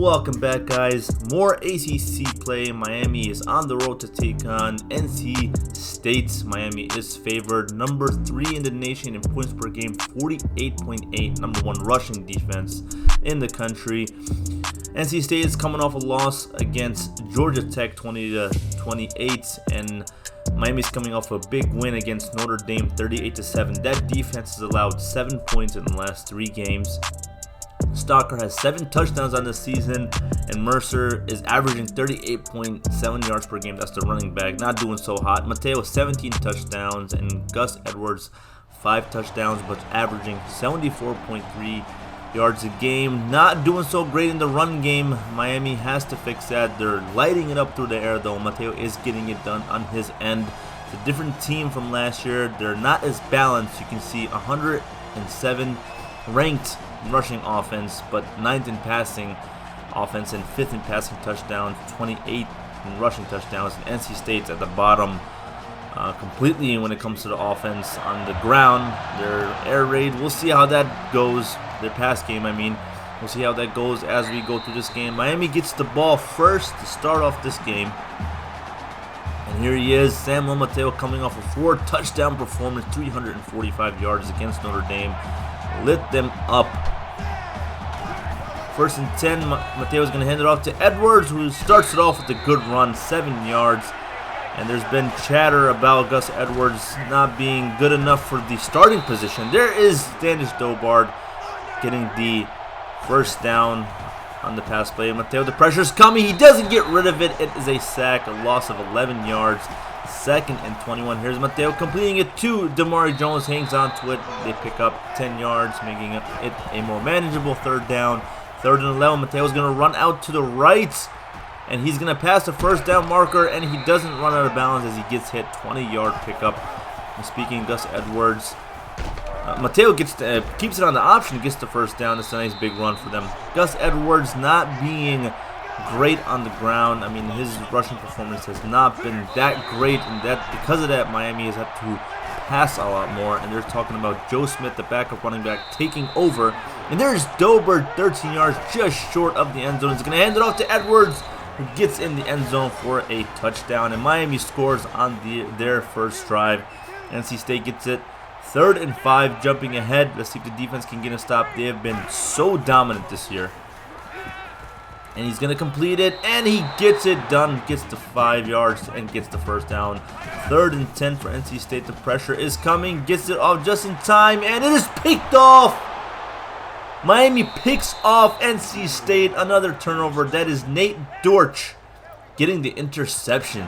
Welcome back, guys. More ACC play. Miami is on the road to take on NC State. Miami is favored. Number 3 in the nation in points per game, 48.8. Number 1 rushing defense in the country. NC State is coming off a loss against Georgia Tech, 20-28, and Miami's coming off a big win against Notre Dame, 38-7. That defense has allowed 7 points in the last 3 games. Stalker has 7 touchdowns on the season, and Mercer is averaging 38.7 yards per game. That's the running back, not doing so hot. Mateo, 17 touchdowns, and Gus Edwards, 5 touchdowns, but averaging 74.3 yards a game. Not doing so great in the run game. Miami has to fix that. They're lighting it up through the air, though. Mateo is getting it done on his end. It's a different team from last year. They're not as balanced. You can see 107 ranked rushing offense, but 9th in passing offense and 5th in passing touchdowns, 28 in rushing touchdowns. And NC State's at the bottom completely when it comes to the offense on the ground. Their air raid, we'll see how that goes. Their pass game, we'll see how that goes as we go through this game. Miami gets the ball first to start off this game. And here he is, Samuel Mateo, coming off a 4 touchdown performance, 345 yards against Notre Dame. Lit them up. 1st and 10, Mateo's going to hand it off to Edwards, who starts it off with a good run, 7 yards. And there's been chatter about Gus Edwards not being good enough for the starting position. There is Standish Dobard getting the first down on the pass play. Mateo, the pressure's coming. He doesn't get rid of it. It is a sack, a loss of 11 yards. 2nd and 21. Here's Mateo completing it to Damari Jones. Hangs on to it. They pick up 10 yards, making it a more manageable 3rd down. 3rd and 11. Mateo's going to run out to the right, and he's going to pass the first down marker, and he doesn't run out of bounds as he gets hit. 20-yard pickup. And speaking of Gus Edwards, Mateo keeps it on the option, gets the first down. It's a nice big run for them. Gus Edwards not being great on the ground. His rushing performance has not been that great, and that because of that, Miami has had to pass a lot more. And they're talking about Joe Smith, the backup running back, taking over. And there's Dobard, 13 yards, just short of the end zone. He's going to hand it off to Edwards, who gets in the end zone for a touchdown. And Miami scores on their first drive. NC State gets it. 3rd and 5, jumping ahead. Let's see if the defense can get a stop. They have been so dominant this year. And he's going to complete it, and he gets it done. Gets the 5 yards and gets the first down. 3rd and 10 for NC State. The pressure is coming. Gets it off just in time, and it is picked off. Miami picks off NC State. Another turnover. That is Nate Dortch getting the interception.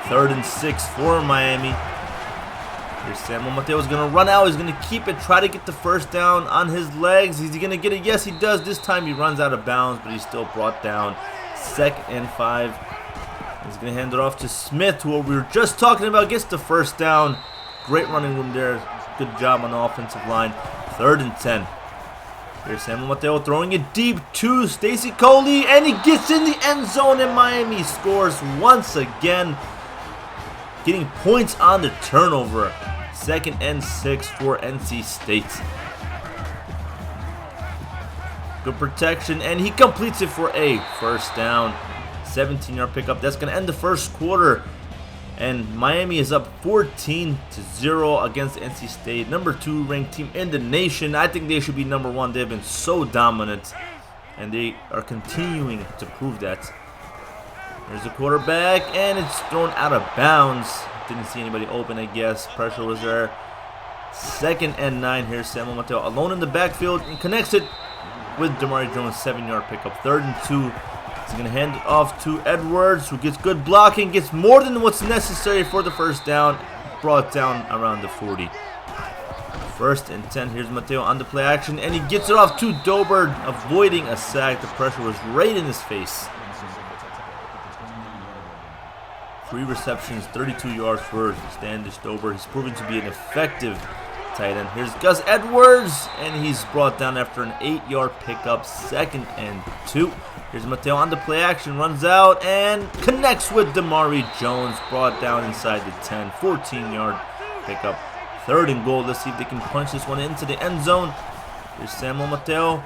3rd and 6 for Miami. Here's Samuel Mateo is going to run out. He's going to keep it, try to get the first down on his legs. Is he going to get it? Yes, he does. This time he runs out of bounds, but he's still brought down. 2nd and 5. He's going to hand it off to Smith, who we were just talking about, gets the first down. Great running room there. Good job on the offensive line. 3rd and 10. Here's Samuel Mateo throwing it deep to Stacy Coley, and he gets in the end zone, and Miami scores once again, getting points on the turnover. 2nd and 6 for NC State. Good protection, and he completes it for a first down. 17-yard pickup. That's going to end the first quarter. And Miami is up 14-0 against NC State. Number 2 ranked team in the nation. I think they should be number 1. They've been so dominant, and they are continuing to prove that. There's the quarterback, and it's thrown out of bounds. Didn't see anybody open, I guess. Pressure was there. 2nd and 9. Here's Samuel Mateo alone in the backfield and connects it with Damari Jones. 7-yard pickup. 3rd and 2. He's going to hand it off to Edwards, who gets good blocking, gets more than what's necessary for the first down. Brought down around the 40. 1st and 10. Here's Mateo on the play action, and he gets it off to Dobard, avoiding a sack. The pressure was right in his face. 3 receptions, 32 yards for Standish Dobard. He's proven to be an effective tight end. Here's Gus Edwards, and he's brought down after an 8-yard pickup. 2nd and 2. Here's Mateo on the play action, runs out and connects with Damari Jones. Brought down inside the 10, 14-yard pickup. 3rd and goal. Let's see if they can punch this one into the end zone. Here's Samuel Mateo.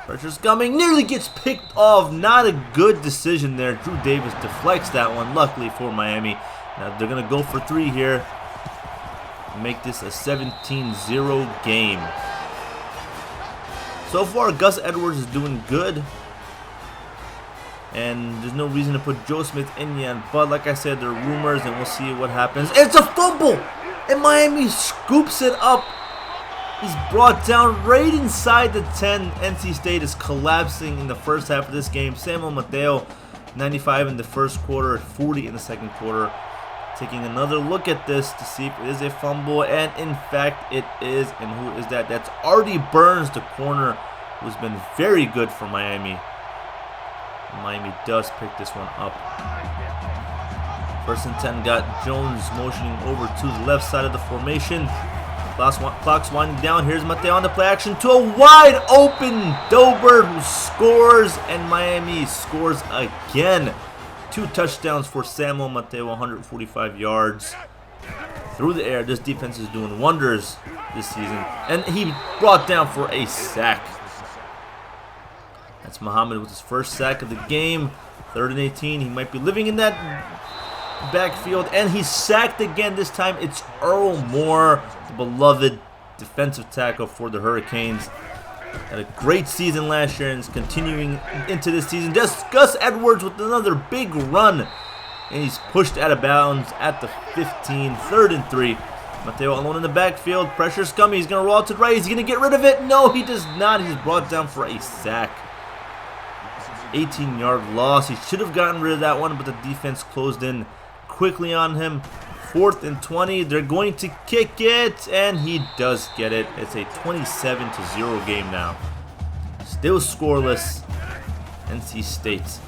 Pressure's coming, nearly gets picked off. Not a good decision there. Drew Davis deflects that one, luckily for Miami. Now they're going to go for 3 here. Make this a 17-0 game. So far, Gus Edwards is doing good. And there's no reason to put Joe Smith in yet. But like I said, there are rumors and we'll see what happens. It's a fumble! And Miami scoops it up. He's brought down right inside the 10. NC State is collapsing in the first half of this game. Samuel Mateo, 95 in the first quarter, 40 in the second quarter. Taking another look at this to see if it is a fumble, and in fact it is. And who is that? That's Artie Burns, the corner, who's been very good for Miami. Miami does pick this one up. 1st and 10 got Jones motioning over to the left side of the formation. Clock's winding down. Here's Mateo on the play action to a wide open Dobert, who scores, and Miami scores again. 2 touchdowns for Samuel Mateo, 145 yards through the air. This defense is doing wonders this season. And he brought down for a sack. That's Muhammad with his first sack of the game. 3rd and 18. He might be living in that backfield. And he's sacked again. This time it's Earl Moore, the beloved defensive tackle for the Hurricanes. Had a great season last year and is continuing into this season. Just Gus Edwards with another big run. And he's pushed out of bounds at the 15. 3rd and 3. Mateo alone in the backfield. Pressure's coming. He's going to roll out to the right. He's going to get rid of it. No, he does not. He's brought down for a sack. 18-yard loss. He should have gotten rid of that one, but the defense closed in quickly on him. 4th and 20. They're going to kick it, and he does get it. It's a 27-0 game now. Still scoreless. NC State.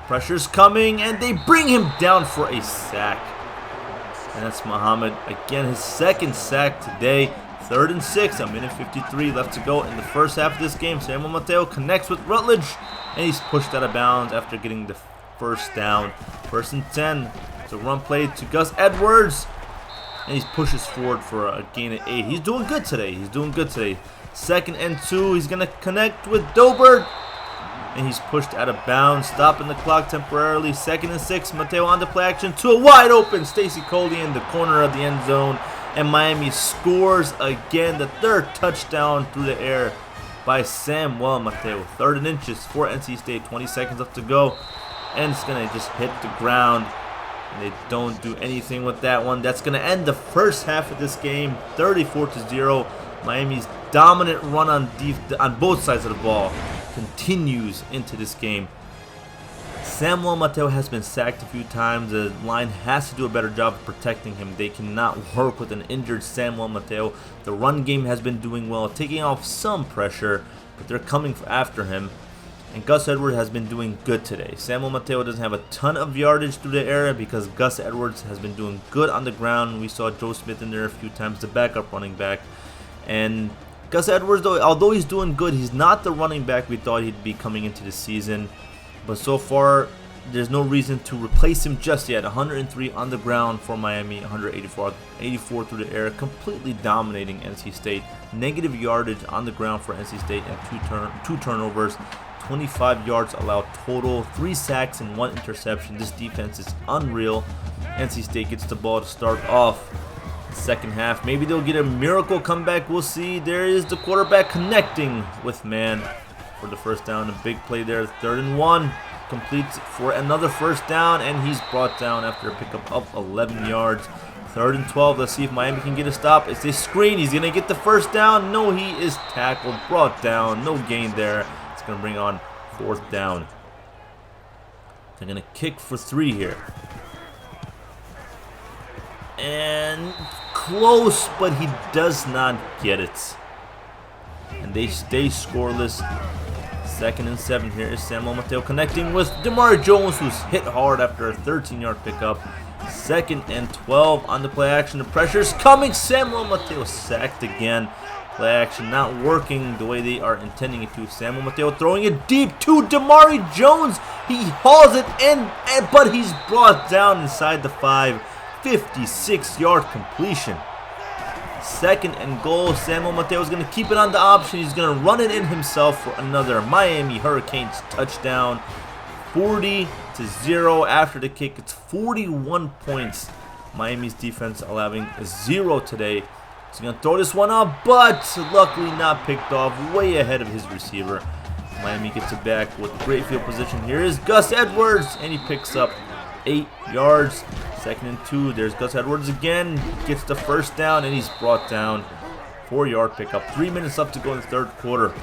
Pressure's coming, and they bring him down for a sack. And that's Muhammad. Again, his 2nd sack today. 3rd and 6. A minute 53 left to go in the first half of this game. Samuel Mateo connects with Rutledge, and he's pushed out of bounds after getting the first down. 1st and 10. It's a run play to Gus Edwards, and he pushes forward for a gain of 8. He's doing good today. 2nd and 2. He's going to connect with Dobert, and he's pushed out of bounds, stopping the clock temporarily. 2nd and 6. Mateo on the play action to a wide open Stacy Coley in the corner of the end zone, and Miami scores again. The 3rd touchdown through the air by Samuel Mateo. 3rd and inches for NC State. 20 seconds left to go, and it's going to just hit the ground. And they don't do anything with that one. That's going to end the first half of this game, 34-0. Miami's dominant run on both sides of the ball continues into this game. Samuel Mateo has been sacked a few times. The line has to do a better job of protecting him. They cannot work with an injured Samuel Mateo. The run game has been doing well, taking off some pressure, but they're coming after him. And Gus Edwards has been doing good today. Samuel Mateo doesn't have a ton of yardage through the air because Gus Edwards has been doing good on the ground. We saw Joe Smith in there a few times, the backup running back. And Gus Edwards, though, although he's doing good, he's not the running back we thought he'd be coming into the season. But so far, there's no reason to replace him just yet. 103 on the ground for Miami, 184 through the air, completely dominating NC State. Negative yardage on the ground for NC State and 2 turnovers. 25 yards allowed total, 3 sacks and 1 interception. This defense is unreal. NC State gets the ball to start off the second half. Maybe they'll get a miracle comeback. We'll see. There is the quarterback connecting with man for the first down. A big play there. 3rd and 1. Completes for another first down, and he's brought down after a pickup of 11 yards. 3rd and 12. Let's see if Miami can get a stop. It's a screen. He's going to get the first down. No, he is tackled, brought down. No gain there. It's going to bring on 4th down. They're going to kick for 3 here. And close, but he does not get it. And they stay scoreless. 2nd and 7 here is Samuel Mateo connecting with DeMar Jones, who's hit hard after a 13-yard pickup. 2nd and 12 on the play action. The pressure's coming. Samuel Mateo sacked again. Play action not working the way they are intending it to. Samuel Mateo throwing it deep to DeMar Jones. He hauls it in, but he's brought down inside the 5. 56-yard completion. Second and goal. Samuel Mateo is going to keep it on the option. He's going to run it in himself for another Miami Hurricanes touchdown. 40-0 after the kick. It's 41 points. Miami's defense allowing 0 today. He's going to throw this one out, but luckily not picked off, way ahead of his receiver. Miami gets it back with great field position. Here is Gus Edwards, and he picks up 8 yards. Second and 2. There's Gus Edwards again. Gets the first down, and he's brought down. 4-yard pickup. 3 minutes left to go in the third quarter.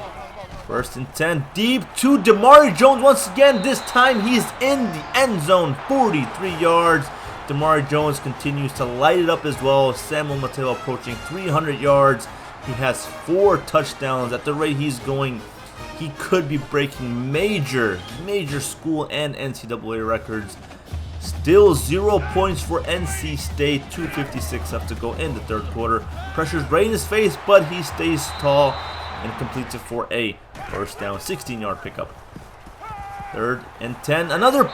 First and 10. Deep to Damari Jones once again. This time he's in the end zone. 43 yards. Damari Jones continues to light it up as well. Samuel Mateo approaching 300 yards. He has 4 touchdowns. At the rate he's going, he could be breaking major school and NCAA records. Still 0 points for NC State. 2:56 left to go in the third quarter. Pressure's right in his face, but he stays tall and completes it for a first down. 16-yard pickup. Third and 10. Another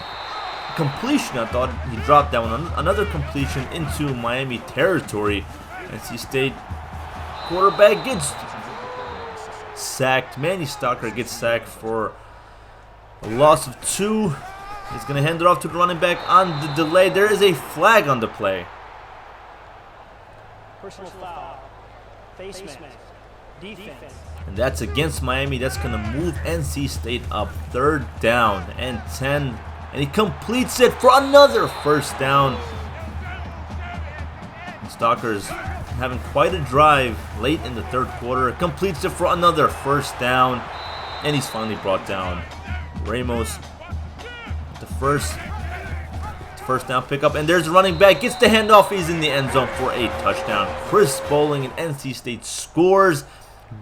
completion. I thought he dropped that one. Another completion into Miami territory. NC State quarterback gets sacked. Manny Stalker gets sacked for a loss of 2. He's going to hand it off to the running back on the delay. There is a flag on the play. Personal foul. Face mask. Defense. And that's against Miami. That's going to move NC State up. Third down and 10. And he completes it for another first down. Stalker's having quite a drive late in the third quarter. Completes it for another first down. And he's finally brought down. Ramos, the first down pickup. And there's the running back. Gets the handoff. He's in the end zone for a touchdown. Chris Bowling and NC State scores.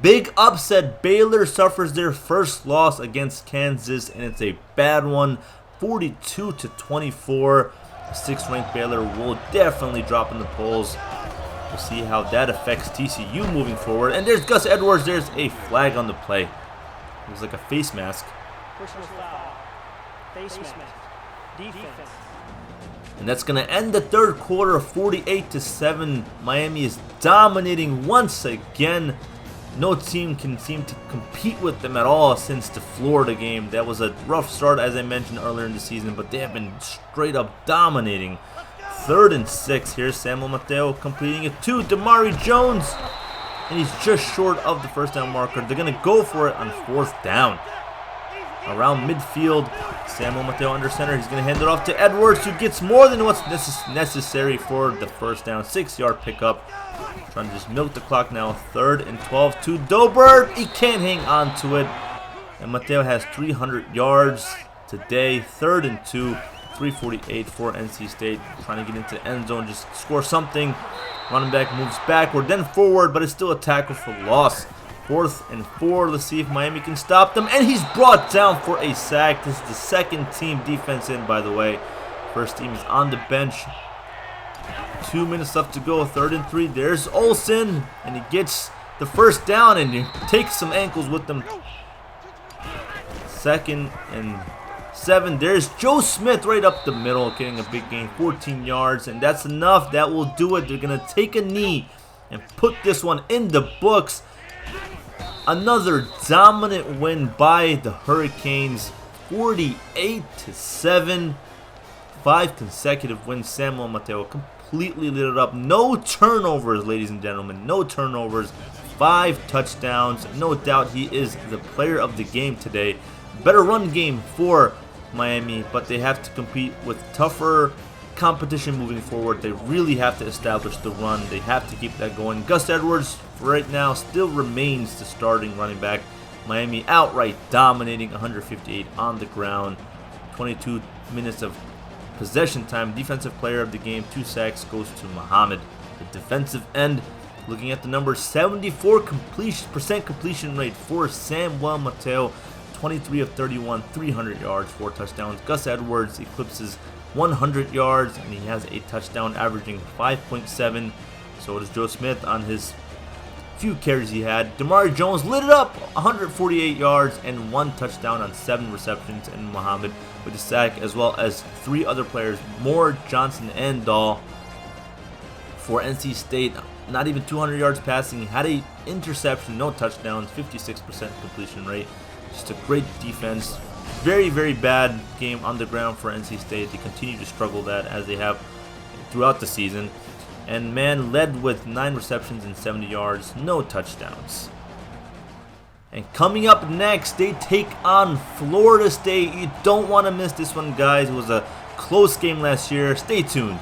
Big upset. Baylor suffers their first loss against Kansas. And it's a bad one. 42-24. 6th-ranked Baylor will definitely drop in the polls. We'll see how that affects TCU moving forward. And there's Gus Edwards. There's a flag on the play. It was like a face mask. Personal foul. Face mask. Defense. And that's going to end the third quarter of 48-7. Miami is dominating once again. No team can seem to compete with them at all since the Florida game. That was a rough start, as I mentioned earlier in the season, but they have been straight up dominating. 3rd and 6. Here's Samuel Mateo completing it to Damari Jones. And he's just short of the first down marker. They're going to go for it on 4th down. Around midfield, Samuel Mateo under center. He's going to hand it off to Edwards, who gets more than what's necessary for the first down. 6-yard pickup. Trying to just milk the clock now. 3rd and 12 to Dobert. He can't hang on to it. And Mateo has 300 yards today. 3rd and 2. 3:48 for NC State. Trying to get into the end zone, just score something. Running back moves backward, then forward, but it's still a tackle for loss. 4th and 4. Let's see if Miami can stop them. And he's brought down for a sack. This is the second team defense in, by the way. First team is on the bench. 2 minutes left to go. 3rd and 3. There's Olsen. And he gets the first down and he takes some ankles with them. 2nd and 7. There's Joe Smith right up the middle, getting a big gain, 14 yards, and that's enough. That will do it. They're going to take a knee and put this one in the books. Another dominant win by the Hurricanes, 48-7. 5 consecutive wins. Samuel Mateo completely lit it up. No turnovers, ladies and gentlemen. No turnovers. 5 touchdowns. No doubt he is the player of the game today. Better run game for Miami, but they have to compete with tougher competition moving forward. They really have to establish the run. They have to keep that going. Gus Edwards right now still remains the starting running back. Miami outright dominating, 158 on the ground. 22 minutes of possession time. Defensive player of the game, 2 sacks, goes to Muhammad. The defensive end, looking at the numbers, 74% completion rate for Samuel Mateo. 23 of 31, 300 yards, 4 touchdowns. Gus Edwards eclipses 100 yards, and he has a touchdown averaging 5.7. So does Joe Smith on his few carries he had. Damari Jones lit it up, 148 yards and 1 touchdown on 7 receptions. And Muhammad with a sack, as well as 3 other players, Moore, Johnson, and Dahl. For NC State, not even 200 yards passing. He had a interception, no touchdowns, 56% completion rate. Just a great defense. Very, very bad game on the ground for NC State. They continue to struggle that as they have throughout the season. And man led with 9 receptions and 70 yards, no touchdowns. And coming up next, they take on Florida State. You don't want to miss this one, guys. It was a close game last year. Stay tuned.